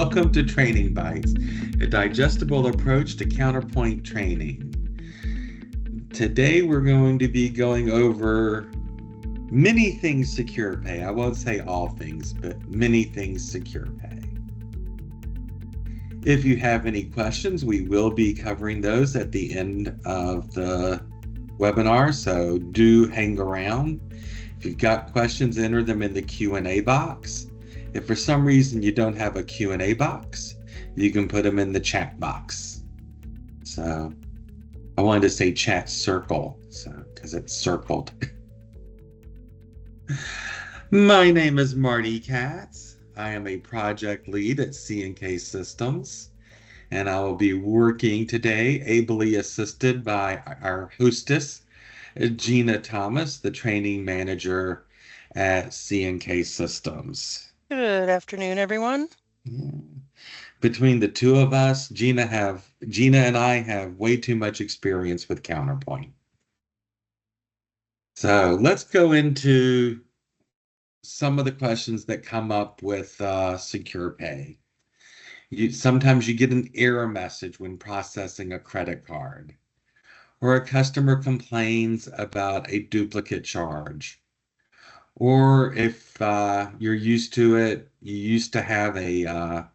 Welcome to Training Bites, a digestible approach to counterpoint training. Today we're going to be going over many things secure pay. I won't say all things, but many things secure pay. If you have any questions, we will be covering those at the end of the webinar, so do hang around. If you've got questions, enter them in the Q&A box. If for some reason you don't have a Q&A box, you can put them in the chat box. So I wanted to say chat circle, because it's circled. My name is Marty Katz. I am a project lead at C&K Systems, and I will be working today, ably assisted by our hostess, Gina Thomas, the training manager at C&K Systems. Good afternoon, everyone. Yeah. Between the two of us, Gina and I have way too much experience with Counterpoint. So let's go into some of the questions that come up with secure pay. Sometimes you get an error message when processing a credit card, or a customer complains about a duplicate charge. Or if you're used to it, you used to have a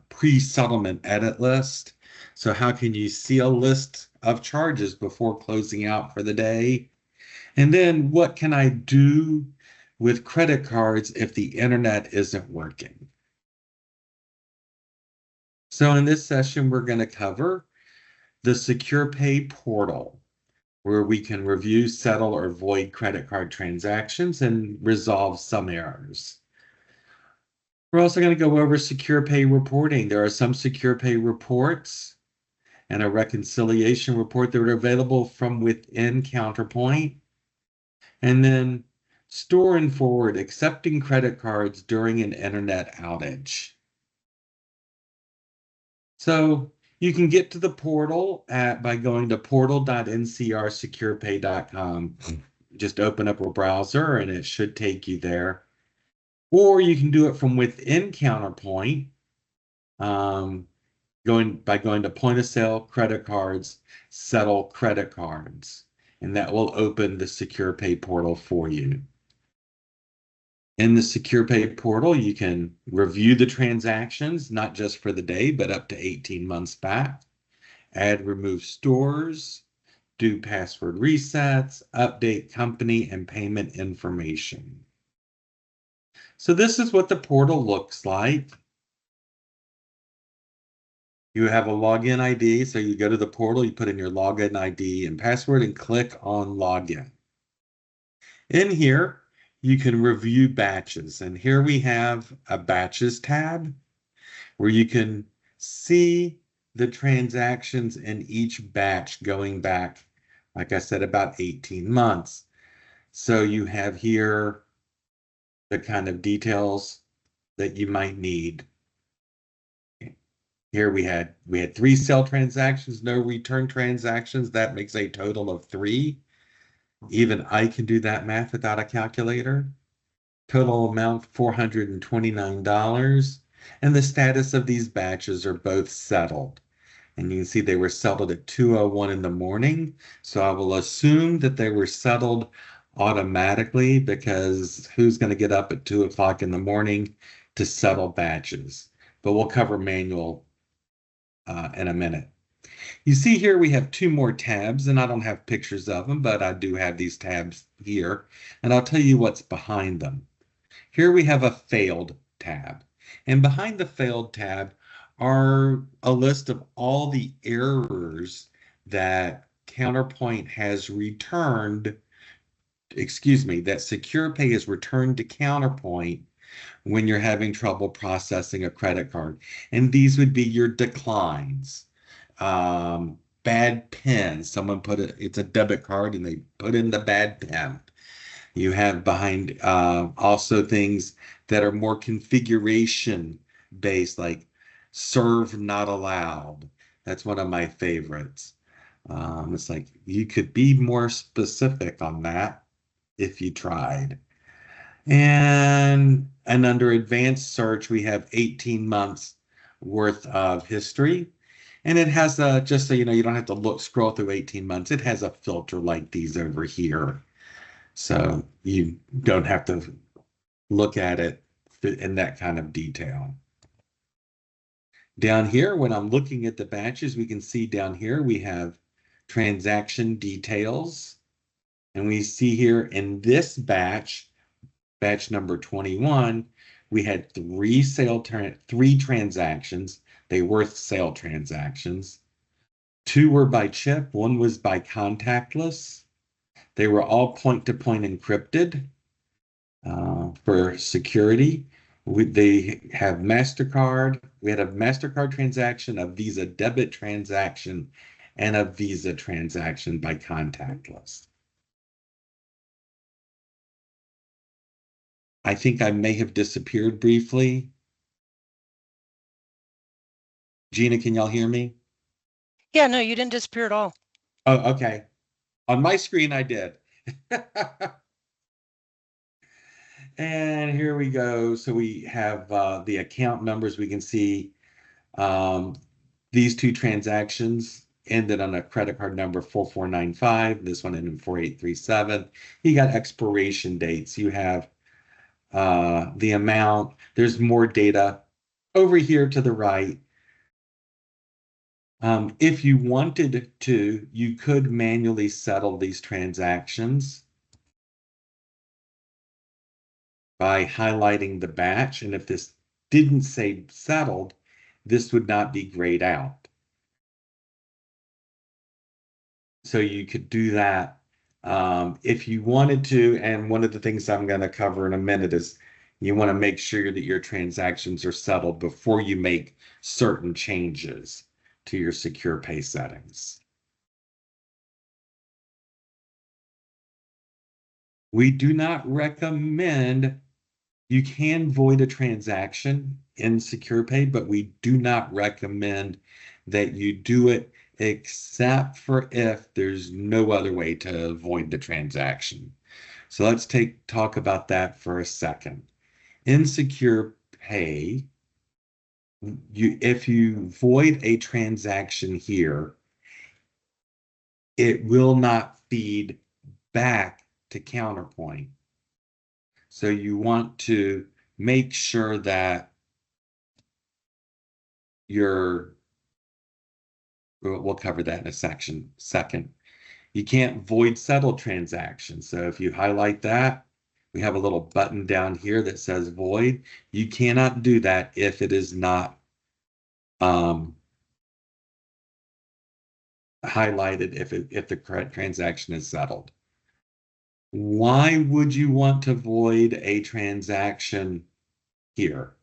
pre-settlement edit list. So how can you see a list of charges before closing out for the day? And then what can I do with credit cards if the internet isn't working? So in this session, we're going to cover the Secure Pay portal, where we can review, settle, or void credit card transactions and resolve some errors. We're also going to go over secure pay reporting. There are some secure pay reports and a reconciliation report that are available from within Counterpoint. And then store and forward accepting credit cards during an internet outage. So you can get to the portal by going to portal.ncrsecurepay.com. Just open up a browser and it should take you there. Or you can do it from within Counterpoint, going to point of sale, credit cards, settle credit cards, and that will open the Secure Pay portal for you. In the Secure Pay portal, you can review the transactions, not just for the day, but up to 18 months back, add, remove stores, do password resets, update company and payment information. So this is what the portal looks like. You have a login ID, so you go to the portal, you put in your login ID and password and click on login. In here, you can review batches, and here we have a batches tab where you can see the transactions in each batch going back, like I said, about 18 months. So you have here the kind of details that you might need. Here we had 3 sale transactions, no return transactions. That makes a total of 3. Even I can do that math without a calculator. Total amount $429. And the status of these batches are both settled. And you can see they were settled at 2:01 in the morning. So I will assume that they were settled automatically, because who's going to get up at 2 o'clock in the morning to settle batches? But we'll cover manual in a minute. You see here we have 2 more tabs, and I don't have pictures of them, but I do have these tabs here, and I'll tell you what's behind them. Here we have a failed tab, and behind the failed tab are a list of all the errors that Counterpoint has returned, that Secure Pay has returned to Counterpoint when you're having trouble processing a credit card. And these would be your declines. Bad PIN. Someone it's a debit card and they put in the bad PIN. You have behind also things that are more configuration based, like serve not allowed. That's one of my favorites. It's like you could be more specific on that if you tried. And under advanced search, we have 18 months worth of history. And it has a, just so you know, you don't have to scroll through 18 months. It has a filter like these over here. So you don't have to look at it in that kind of detail. Down here, when I'm looking at the batches, we can see down here we have transaction details. And we see here in this batch, batch number 21, we had three transactions. They were sale transactions. Two were by chip, one was by contactless. They were all point-to-point encrypted for security. They have MasterCard. We had a MasterCard transaction, a Visa debit transaction, and a Visa transaction by contactless. I think I may have disappeared briefly. Gina, can y'all hear me? Yeah, no, you didn't disappear at all. Oh, okay. On my screen, I did. And here we go. So we have the account numbers. We can see um, these two transactions ended on a credit card number 4495. This one ended in 4837. You got expiration dates. You have the amount. There's more data over here to the right. If you wanted to, you could manually settle these transactions by highlighting the batch. And if this didn't say settled, this would not be grayed out. So you could do that if you wanted to. And one of the things I'm going to cover in a minute is you want to make sure that your transactions are settled before you make certain changes to your secure pay settings. We do not recommend. You can void a transaction in Secure Pay, but we do not recommend that you do it except for if there's no other way to avoid the transaction. So let's talk about that for a second. In Secure Pay, if you void a transaction here, it will not feed back to Counterpoint. So you want to make sure that you're, we'll cover that in a second. You can't void settle transactions. So if you highlight that, we have a little button down here that says void. You cannot do that if it is not highlighted if the correct transaction is settled. Why would you want to void a transaction here?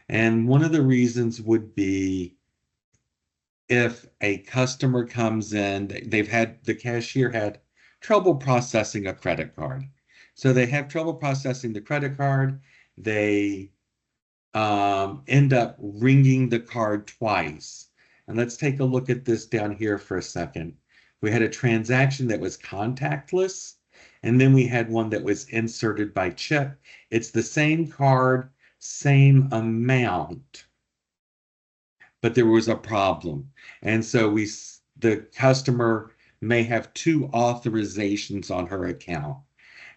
And one of the reasons would be if a customer comes in, the cashier had trouble processing a credit card. So they have trouble processing the credit card. They end up ringing the card twice. And let's take a look at this down here for a second. We had a transaction that was contactless, and then we had one that was inserted by chip. It's the same card, same amount, but there was a problem. And so the customer may have two authorizations on her account.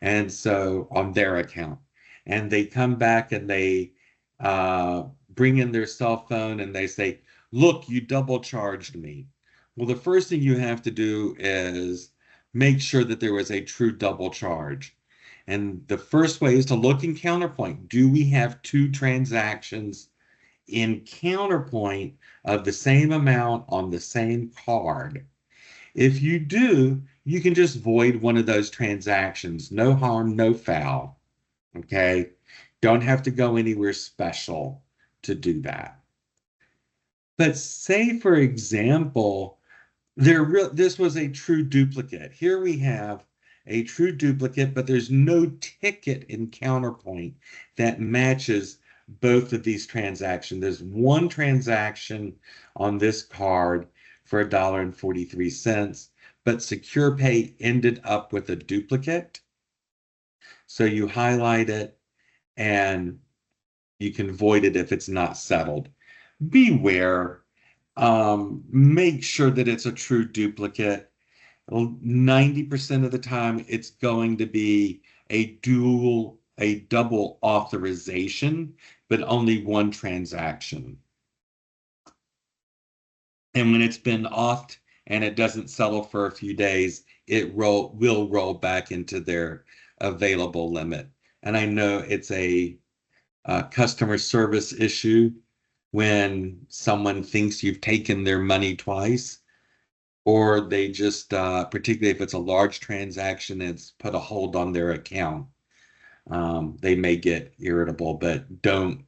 And so on their account. And they come back and they bring in their cell phone and they say, look, you double charged me. Well, the first thing you have to do is make sure that there was a true double charge. And the first way is to look in Counterpoint. Do we have two transactions in Counterpoint of the same amount on the same card? If you do, you can just void one of those transactions. No harm, no foul. Okay? Don't have to go anywhere special to do that. But say, for example, this was a true duplicate. Here we have a true duplicate, but there's no ticket in Counterpoint that matches both of these transactions. There's one transaction on this card for $1.43, but Secure Pay ended up with a duplicate. So you highlight it and you can void it if it's not settled. Beware. Make sure that it's a true duplicate. 90% of the time, it's going to be a double authorization, but only one transaction. And when it's been authed and it doesn't settle for a few days, it will roll back into their available limit. And I know it's a customer service issue when someone thinks you've taken their money twice, or they just, particularly if it's a large transaction, it's put a hold on their account. They may get irritable, but don't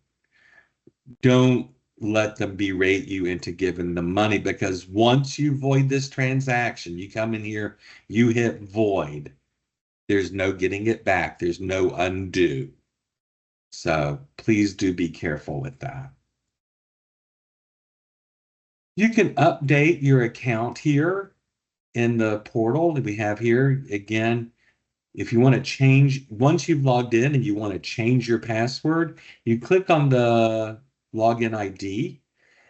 let them berate you into giving the money, because once you void this transaction, you come in here, you hit void. There's no getting it back. There's no undo. So please do be careful with that. You can update your account here in the portal that we have here. Again, if you want to change, once you've logged in and you want to change your password, you click on the login ID,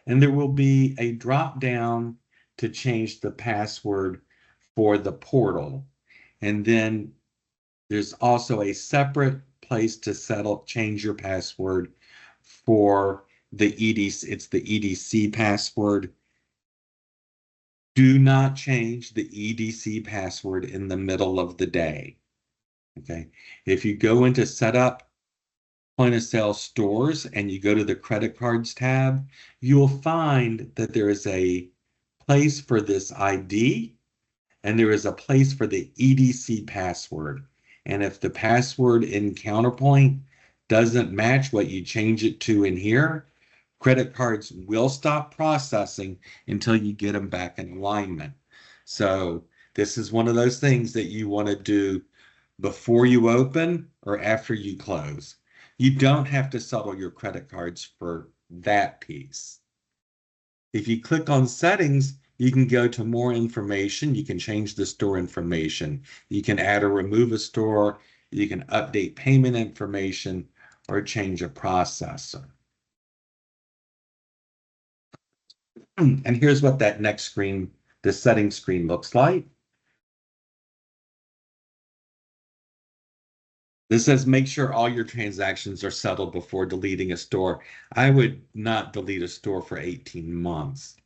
and there will be a drop down to change the password for the portal. And then there's also a separate place to change your password for the EDC. It's the EDC password. Do not change the EDC password in the middle of the day. Okay. If you go into setup point of sale stores and you go to the credit cards tab, you'll find that there is a place for this ID and there is a place for the EDC password. And if the password in Counterpoint doesn't match what you change it to in here, credit cards will stop processing until you get them back in alignment. So this is one of those things that you want to do before you open or after you close. You don't have to settle your credit cards for that piece. If you click on settings, you can go to more information. You can change the store information. You can add or remove a store. You can update payment information or change a processor. And here's what that next screen, the settings screen looks like. This says make sure all your transactions are settled before deleting a store. I would not delete a store for 18 months.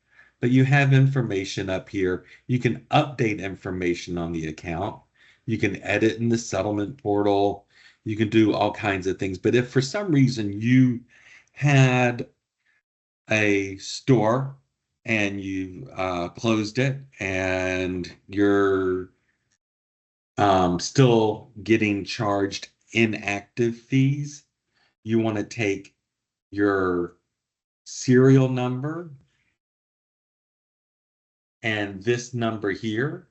But you have information up here. You can update information on the account. You can edit in the settlement portal. You can do all kinds of things. But if for some reason you had a store and you closed it and you're still getting charged inactive fees, you want to take your serial number and this number here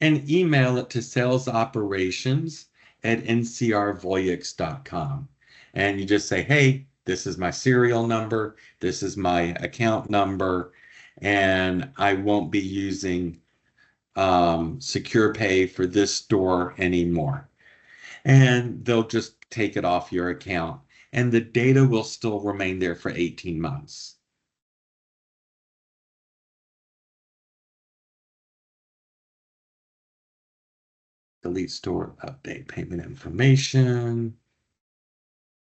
and email it to salesoperations@ncrvoyix.com. And you just say, hey, this is my serial number, this is my account number, and I won't be using Secure Pay for this store anymore. And they'll just take it off your account, and the data will still remain there for 18 months. Delete store, update payment information.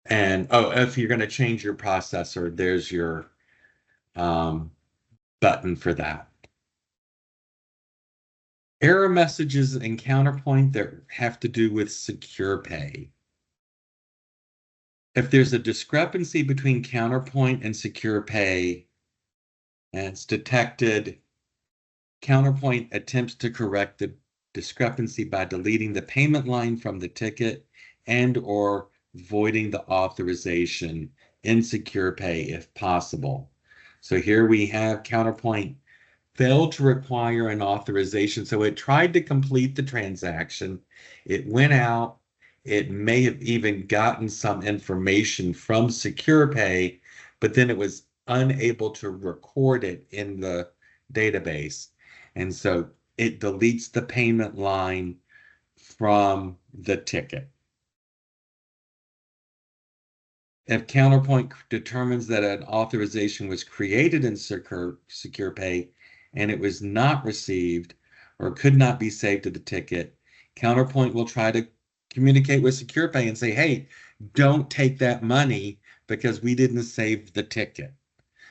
And oh, if you're going to change your processor, there's your button for that. Error messages in Counterpoint that have to do with Secure Pay. If there's a discrepancy between Counterpoint and Secure Pay and it's detected, Counterpoint attempts to correct the discrepancy by deleting the payment line from the ticket and or voiding the authorization in Secure Pay if possible. So here we have Counterpoint failed to require an authorization. So it tried to complete the transaction. It went out. It may have even gotten some information from Secure Pay, but then it was unable to record it in the database. And so it deletes the payment line from the ticket. If Counterpoint determines that an authorization was created in Secure Pay and it was not received or could not be saved to the ticket, Counterpoint will try to communicate with Secure Pay and say, hey, don't take that money because we didn't save the ticket.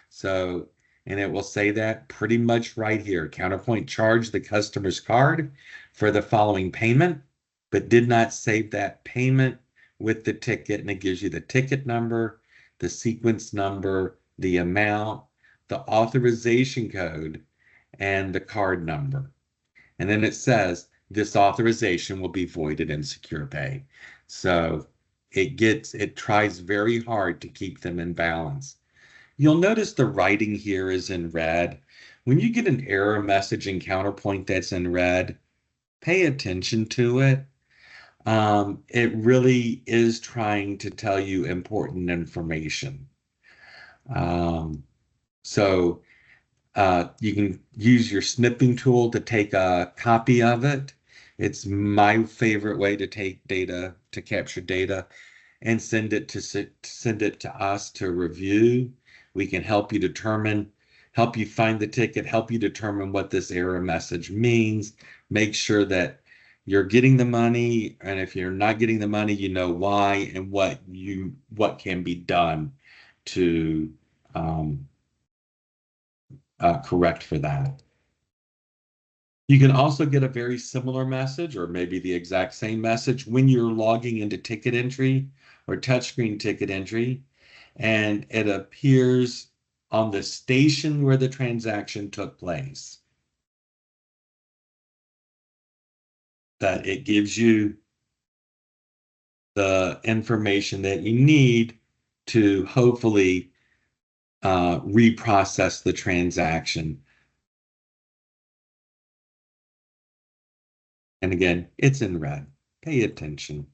So, and it will say that pretty much right here. Counterpoint charged the customer's card for the following payment, but did not save that payment with the ticket. And it gives you the ticket number, the sequence number, the amount, the authorization code, and the card number. And then it says this authorization will be voided in Secure Pay. So it tries very hard to keep them in balance. You'll notice the writing here is in red. When you get an error message in Counterpoint that's in red, pay attention to it. It really is trying to tell you important information. Um, so you can use your snipping tool to take a copy of it. It's my favorite way to take data, to capture data and send it to us to review. We can help you find the ticket, help you determine what this error message means, make sure that you're getting the money, and if you're not getting the money, you know why and what can be done to um, correct for that. You can also get a very similar message or maybe the exact same message when you're logging into ticket entry or touchscreen ticket entry, and it appears on the station where the transaction took place. That it gives you the information that you need to hopefully reprocess the transaction. And again, it's in red. Pay attention.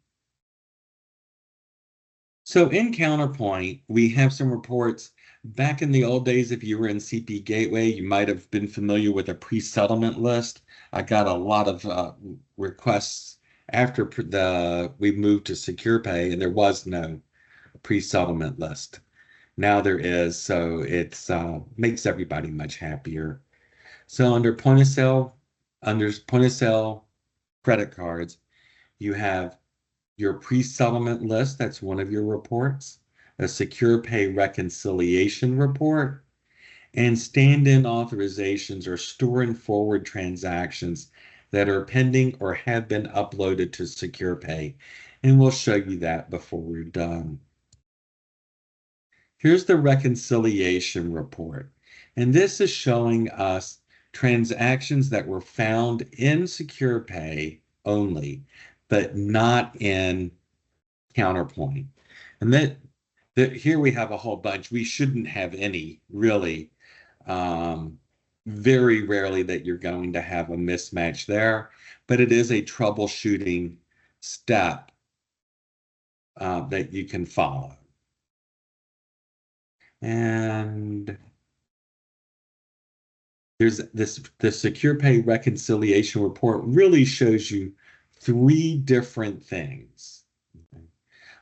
So in Counterpoint, we have some reports. Back in the old days, if you were in CP Gateway, you might have been familiar with a pre-settlement list. I got a lot of requests after we moved to Secure Pay, and there was no pre-settlement list. Now there is, so it's makes everybody much happier. So under point of sale credit cards, you have your pre-settlement list, that's one of your reports, a secure pay reconciliation report, and stand-in authorizations or store and forward transactions that are pending or have been uploaded to secure pay. And we'll show you that before we're done. Here's the reconciliation report. And this is showing us transactions that were found in secure pay only, but not in Counterpoint. And that here we have a whole bunch. We shouldn't have any, really. Um, Very rarely that you're going to have a mismatch there, but it is a troubleshooting step that you can follow. And there's the Secure Pay reconciliation report really shows you three different things.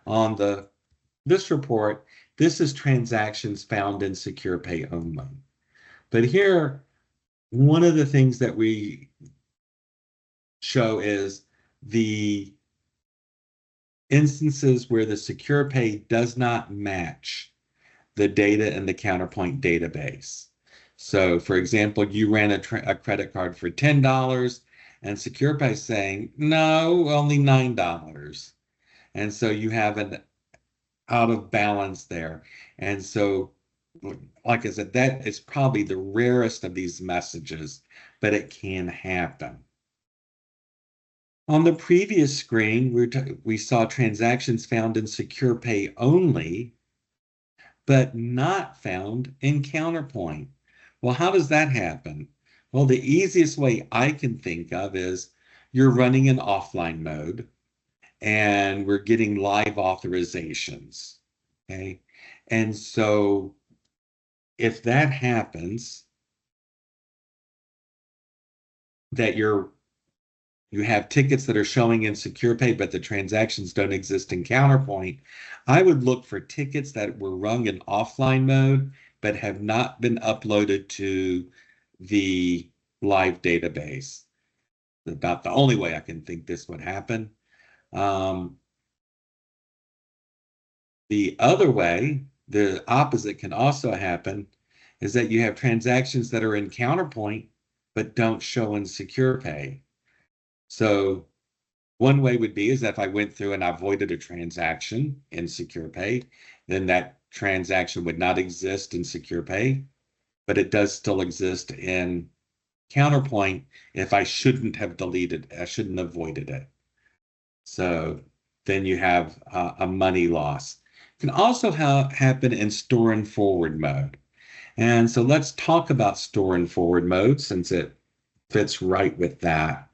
On this report, this is transactions found in Secure Pay only. But here, one of the things that we show is the instances where the Secure Pay does not match the data in the Counterpoint database. So, for example, you ran a credit card for $10 and Secure Pay saying, no, only $9. And so you have an out of balance there. And so, like I said, that is probably the rarest of these messages, but it can happen. On the previous screen, we saw transactions found in Secure Pay only, but not found in Counterpoint. Well, how does that happen? Well, the easiest way I can think of is you're running in offline mode and we're getting live authorizations. Okay. And so if that happens, that you're you have tickets that are showing in Secure Pay, but the transactions don't exist in Counterpoint, I would look for tickets that were rung in offline mode, but have not been uploaded to the live database. About the only way I can think this would happen. Um, the other way, the opposite can also happen, is that you have transactions that are in Counterpoint, but don't show in Secure Pay. So one way would be is that if I went through and I voided a transaction in Secure Pay, then that transaction would not exist in Secure Pay, but it does still exist in Counterpoint if I shouldn't have deleted, I shouldn't have voided it. So then you have a money loss. It can also happen in store and forward mode. And so let's talk about store and forward mode since it fits right with that.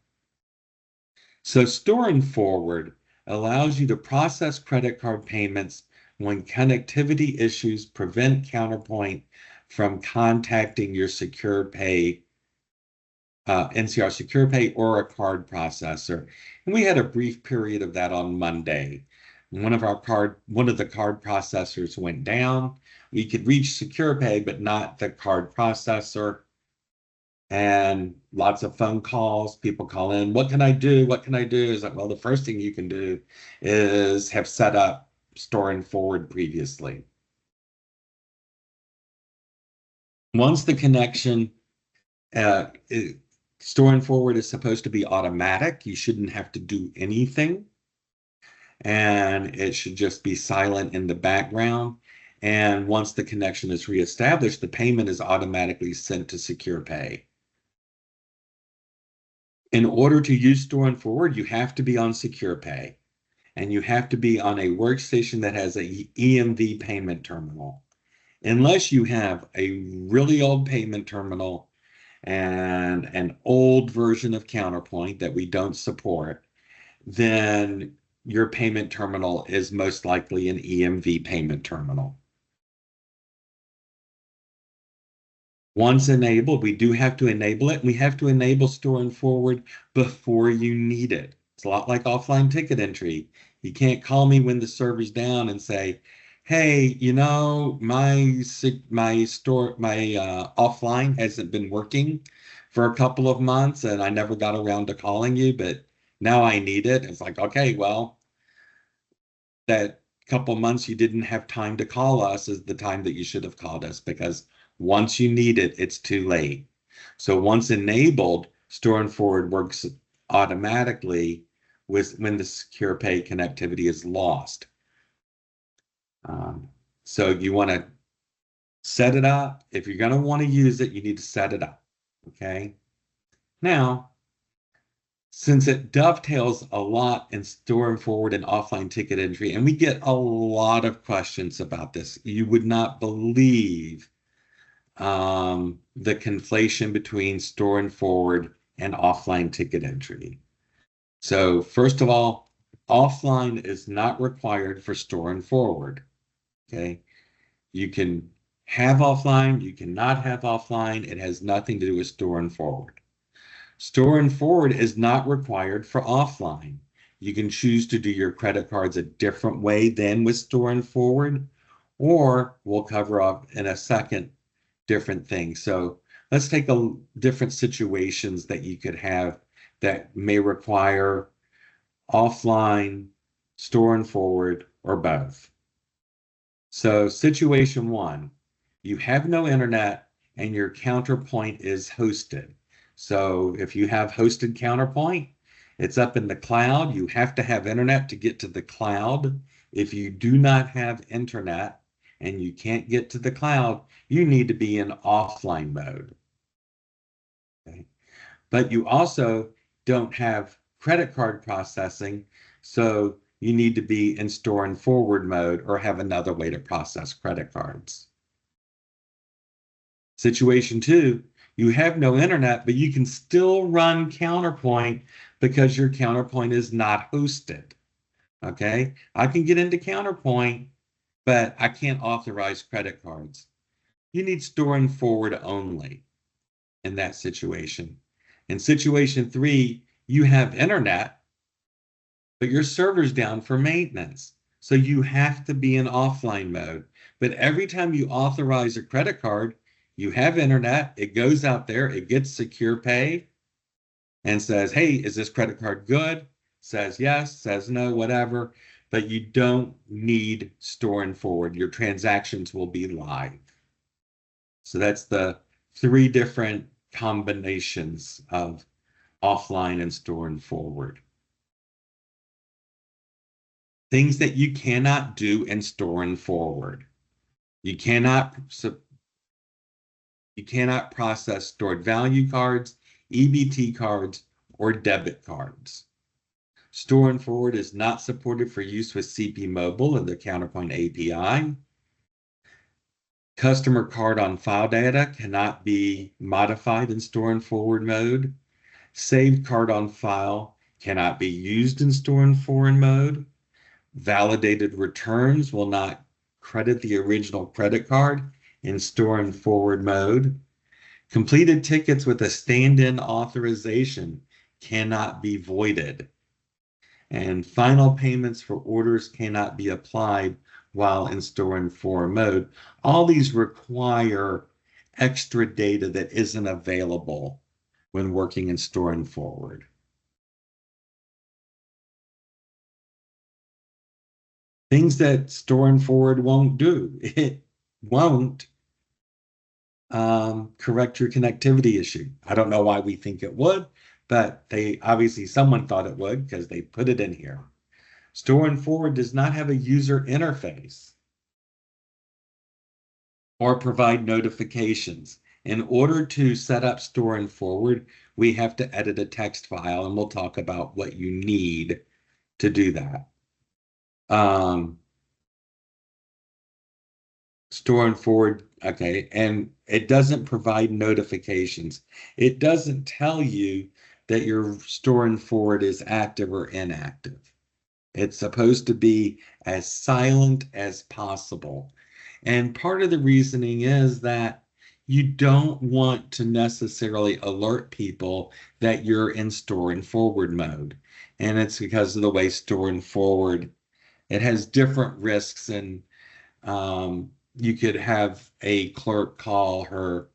So store and forward allows you to process credit card payments when connectivity issues prevent Counterpoint from contacting your Secure Pay, NCR Secure Pay or a card processor. And we had a brief period of that on Monday. One of the card processors went down. We could reach Secure Pay, but not the card processor. And lots of phone calls, people call in, what can I do? What can I do? Is like, well, the first thing you can do is have set up store and forward previously. Once the connection, uh, store and forward is supposed to be automatic. You shouldn't have to do anything. And it should just be silent in the background. And once the connection is reestablished, the payment is automatically sent to Secure Pay. In order to use store and forward, you have to be on Secure Pay and you have to be on a workstation that has a EMV payment terminal. Unless you have a really old payment terminal and an old version of Counterpoint that we don't support, then your payment terminal is most likely an EMV payment terminal. Once enabled, we do have to enable it. We have to enable store and forward before you need it. It's a lot like offline ticket entry. You can't call me when the server's down and say, hey, my offline hasn't been working for a couple of months and I never got around to calling you, but now I need it. It's like, okay, well, that couple months you didn't have time to call us is the time that you should have called us, because once you need it, it's too late. So once enabled, store and forward works automatically when the secure pay connectivity is lost. So you want to set it up. If you're going to want to use it, you need to set it up. Okay. Now, since it dovetails a lot in store and forward and offline ticket entry, and we get a lot of questions about this, you would not believe the conflation between store and forward and offline ticket entry. So first of all, offline is not required for store and forward. Okay. You can have offline, you cannot have offline. It has nothing to do with store and forward. Store and forward is not required for offline. You can choose to do your credit cards a different way than with store and forward, or we'll cover up in a second different things. So let's take different situations that you could have that may require offline, store and forward, or both. So situation one, you have no internet and your Counterpoint is hosted. So if you have hosted Counterpoint, it's up in the cloud. You have to have internet to get to the cloud. If you do not have internet and you can't get to the cloud, you need to be in offline mode. Okay? But you also don't have credit card processing, so you need to be in store and forward mode or have another way to process credit cards. Situation two, you have no internet, but you can still run Counterpoint because your Counterpoint is not hosted. Okay, I can get into Counterpoint, but I can't authorize credit cards. You need store and forward only in that situation. In situation three, You have internet, but your server's down for maintenance. So you have to be in offline mode. But every time you authorize a credit card, you have internet, it goes out there, it gets secure pay and says, hey, is this credit card good? Says yes, says no, whatever. But you don't need store and forward. Your transactions will be live. So that's the three different combinations of offline and store and forward. Things that you cannot do in store and forward. You cannot process stored value cards, EBT cards, or debit cards. Store and forward is not supported for use with CP Mobile and the Counterpoint API. Customer card on file data cannot be modified in store and forward mode. Saved card on file cannot be used in store and forward mode. Validated returns will not credit the original credit card in store and forward mode. Completed tickets with a stand-in authorization cannot be voided. And final payments for orders cannot be applied while in store and forward mode. All these require extra data that isn't available when working in store and forward. Things that store and forward won't do. It won't correct your connectivity issue. I don't know why we think it would, but they obviously someone thought it would because they put it in here. Store and forward does not have a user interface or provide notifications. In order to set up store and forward, we have to edit a text file, and we'll talk about what you need to do that. Store and forward, okay, and it doesn't provide notifications. It doesn't tell you that your store and forward is active or inactive. It's supposed to be as silent as possible. And part of the reasoning is that you don't want to necessarily alert people that you're in store and forward mode. And it's because of the way store and forward, it has different risks. And you could have a clerk call her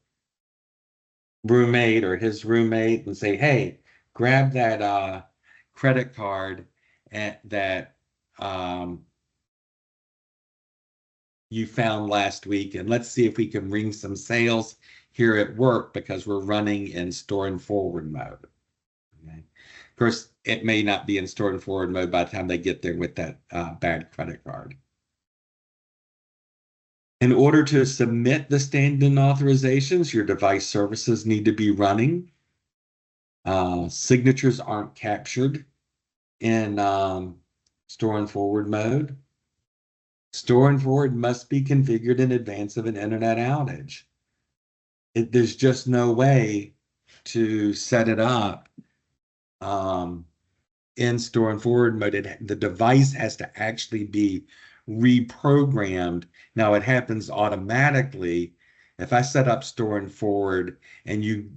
roommate or his roommate and say, hey, grab that credit card that you found last week, and let's see if we can ring some sales here at work because we're running in store and forward mode. Okay. Of course, it may not be in store and forward mode by the time they get there with that bad credit card. In order to submit the stand-in authorizations, your device services need to be running. Signatures aren't captured in store and forward mode. Store and forward must be configured in advance of an internet outage. There's just no way to set it up in store and forward mode. The device has to actually be reprogrammed. Now it happens automatically. If I set up store and forward and you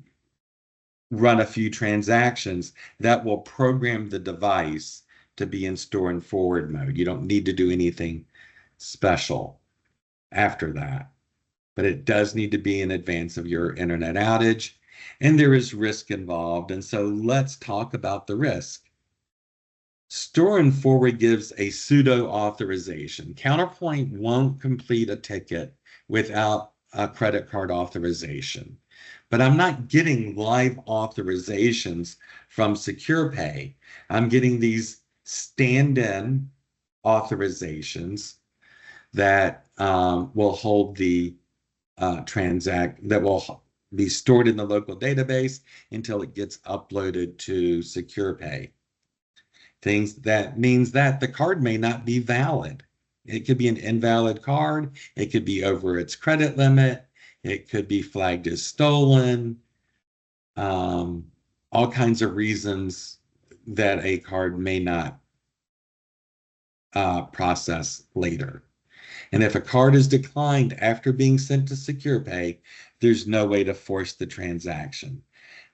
run a few transactions, that will program the device to be in store and forward mode. You don't need to do anything special after that, but it does need to be in advance of your internet outage, and there is risk involved. And so let's talk about the risk. Store and forward gives a pseudo authorization. Counterpoint won't complete a ticket without a credit card authorization, but I'm not getting live authorizations from Secure Pay. I'm getting these stand-in authorizations that will hold the that will be stored in the local database until it gets uploaded to Secure Pay. Things that means that the card may not be valid. It could be an invalid card. It could be over its credit limit. It could be flagged as stolen. All kinds of reasons that a card may not process later. And if a card is declined after being sent to Secure Pay, there's no way to force the transaction.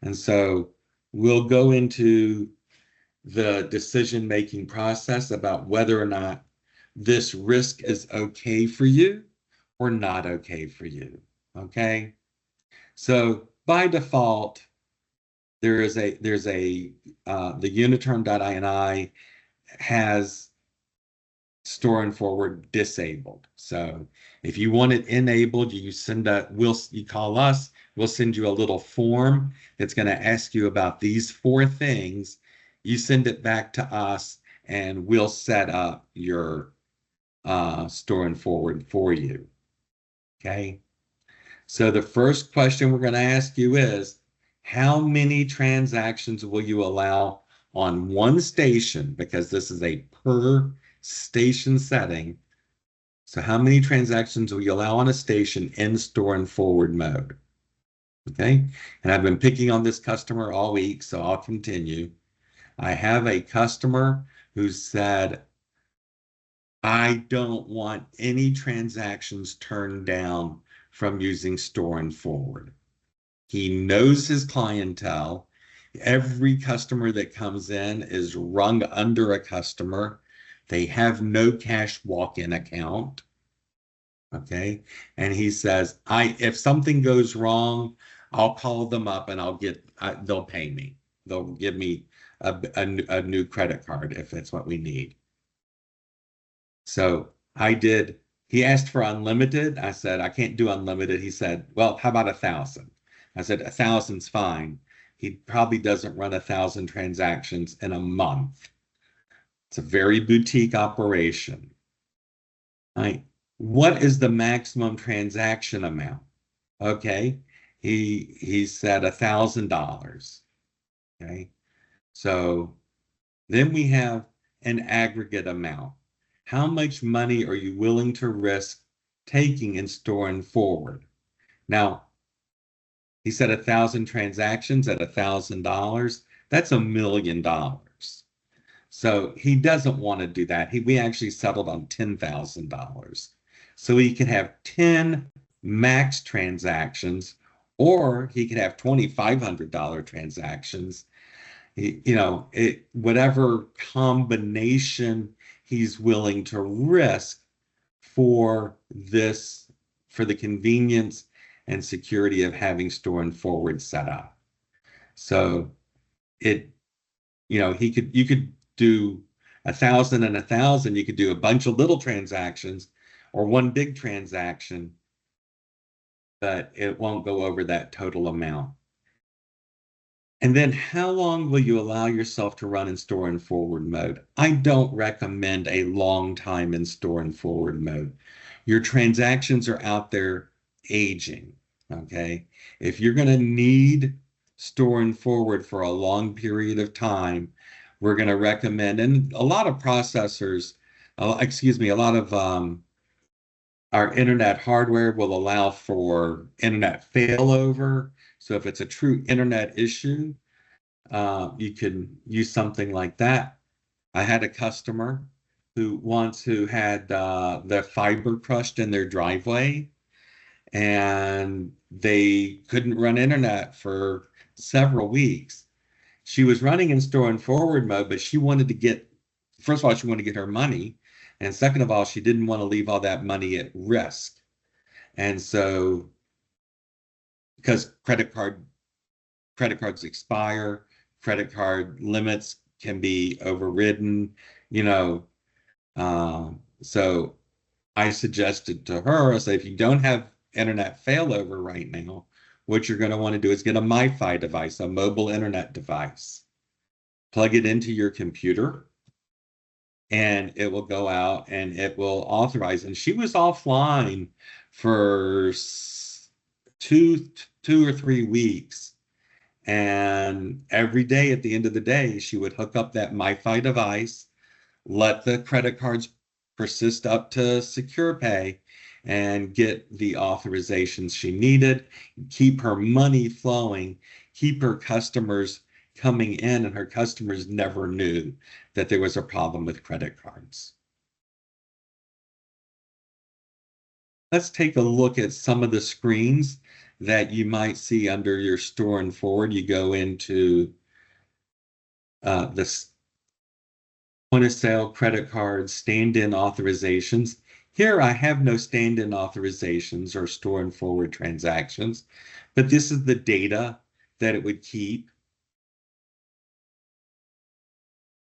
And so we'll go into the decision-making process about whether or not this risk is okay for you or not okay for you. Okay. So by default, there's a the uniterm.ini has store and forward disabled. So if you want it enabled, you call us, we'll send you a little form that's going to ask you about these four things. You send it back to us and we'll set up your store and forward for you. Okay. So the first question we're going to ask you is, how many transactions will you allow on one station? Because this is a per station setting. So how many transactions will you allow on a station in store and forward mode? Okay. And I've been picking on this customer all week, so I'll continue. I have a customer who said, I don't want any transactions turned down from using store and forward. He knows his clientele. Every customer that comes in is rung under a customer. They have no cash walk-in account. Okay. And he says, if something goes wrong, I'll call them up and they'll pay me. They'll give me a new credit card if that's what we need. So he asked for unlimited. I said, I can't do unlimited. He said, well, how about 1,000? I said, 1,000's fine. He probably doesn't run 1,000 transactions in a month. It's a very boutique operation. Right? What is the maximum transaction amount? Okay. He said $1,000. Okay. So then we have an aggregate amount. How much money are you willing to risk taking in store and forward? Now, he said 1,000 transactions at $1,000. That's $1 million. So he doesn't want to do that. We actually settled on $10,000. So he could have 10 max transactions, or he could have $2,500 transactions. Whatever combination he's willing to risk for the convenience and security of having store and forward set up. So you could do 1,000 and 1,000. You could do a bunch of little transactions or one big transaction, but it won't go over that total amount. And then how long will you allow yourself to run in store and forward mode? I don't recommend a long time in store and forward mode. Your transactions are out there aging, okay? If you're going to need store and forward for a long period of time, we're going to recommend, and a lot of processors, a lot of our internet hardware will allow for internet failover. So if it's a true internet issue, you can use something like that. I had a customer who had the fiber crushed in their driveway, and they couldn't run internet for several weeks. She was running in store and forward mode, but first of all, she wanted to get her money. And second of all, she didn't want to leave all that money at risk. And so, because credit cards expire, credit card limits can be overridden, you know. So I suggested to her, I said, if you don't have internet failover right now, what you're going to want to do is get a MiFi device, a mobile internet device. Plug it into your computer, and it will go out and it will authorize. And she was offline for two or 3 weeks. And every day at the end of the day, she would hook up that MiFi device, let the credit cards persist up to secure pay, and get the authorizations she needed, keep her money flowing, keep her customers coming in, and her customers never knew that there was a problem with credit cards. Let's take a look at some of the screens that you might see under your store and forward. You go into the point of sale credit cards, stand-in authorizations. Here I have no stand-in authorizations or store and forward transactions, but this is the data that it would keep.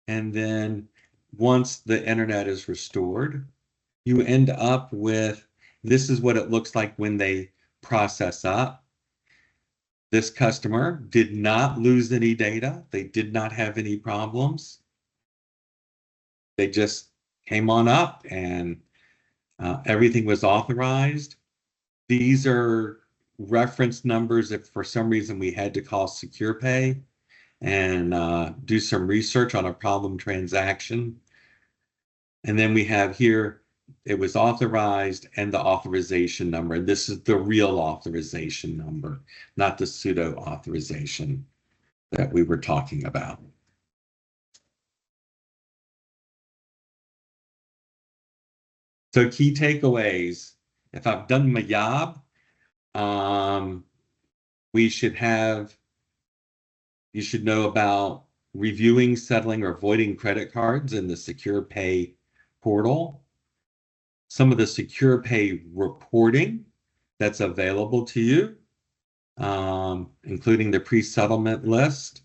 And then once the internet is restored, you end up with, this is what it looks like when they process up. This customer did not lose any data. They did not have any problems. They just came on up and everything was authorized. These are reference numbers if for some reason we had to call SecurePay and do some research on a problem transaction. And then we have here, it was authorized and the authorization number. And this is the real authorization number, not the pseudo authorization that we were talking about. So key takeaways, if I've done my job, you should know about reviewing, settling, or voiding credit cards in the SecurePay portal. Some of the SecurePay reporting that's available to you, including the pre-settlement list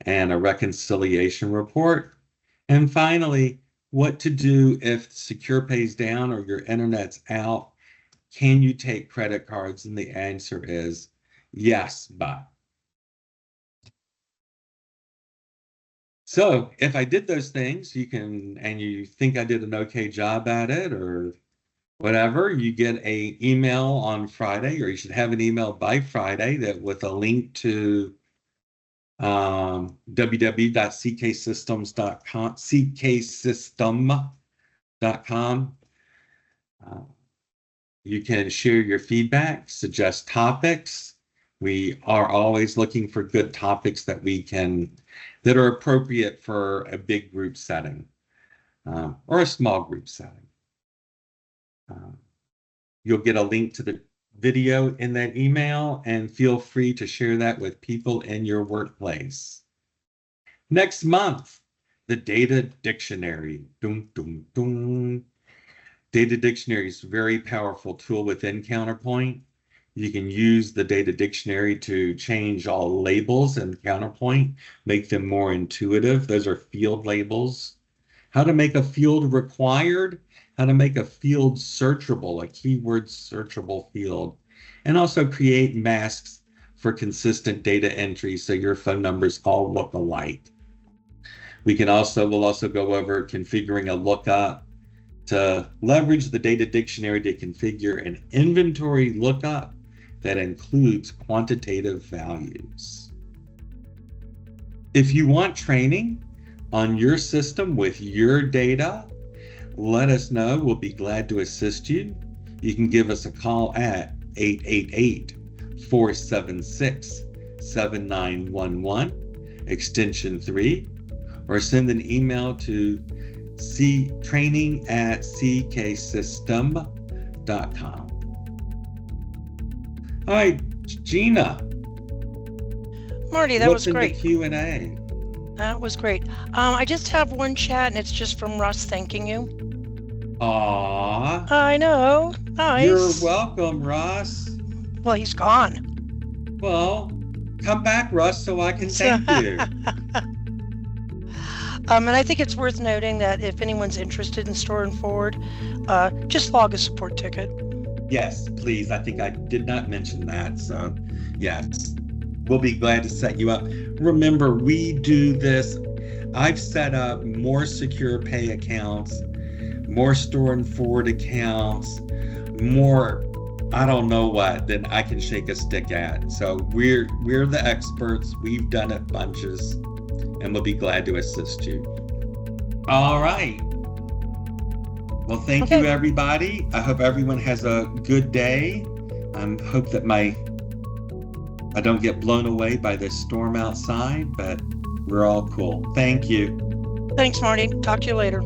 and a reconciliation report. And finally, what to do if SecurePay's down or your internet's out. Can you take credit cards? And the answer is yes, but. So if I did those things, and you think I did an okay job at it or whatever, you get an email on Friday, or you should have an email by Friday that with a link to www.cksystem.com. You can share your feedback, suggest topics. We are always looking for good topics that are appropriate for a big group setting or a small group setting. You'll get a link to the video in that email, and feel free to share that with people in your workplace. Next month, the data dictionary. Dun, dun, dun. Data dictionary is a very powerful tool within Counterpoint. You can use the data dictionary to change all labels in Counterpoint, make them more intuitive. Those are field labels. How to make a field required, how to make a field searchable, a keyword searchable field, and also create masks for consistent data entry so your phone numbers all look alike. We'll also go over configuring a lookup to leverage the data dictionary to configure an inventory lookup that includes quantitative values. If you want training on your system with your data, let us know. We'll be glad to assist you. You can give us a call at 888-476-7911, extension 3, or send an email to training@cksystem.com. All right, Gina. Marty, that was great. What's in the Q&A? That was great. I just have one chat, and it's just from Russ thanking you. Aww. I know. Nice. You're welcome, Russ. Well, he's gone. Well, come back, Russ, so I can thank you. And I think it's worth noting that if anyone's interested in Store and Forward, just log a support ticket. Yes, please. I think I did not mention that. So, yes, we'll be glad to set you up. Remember, we do this. I've set up more SecurePay accounts, more Store and Forward accounts, more I don't know what than I can shake a stick at. So we're the experts. We've done it bunches, and we'll be glad to assist you. All right. Well, thank you, everybody. I hope everyone has a good day. I hope that I don't get blown away by this storm outside, but we're all cool. Thank you. Thanks, Marty. Talk to you later.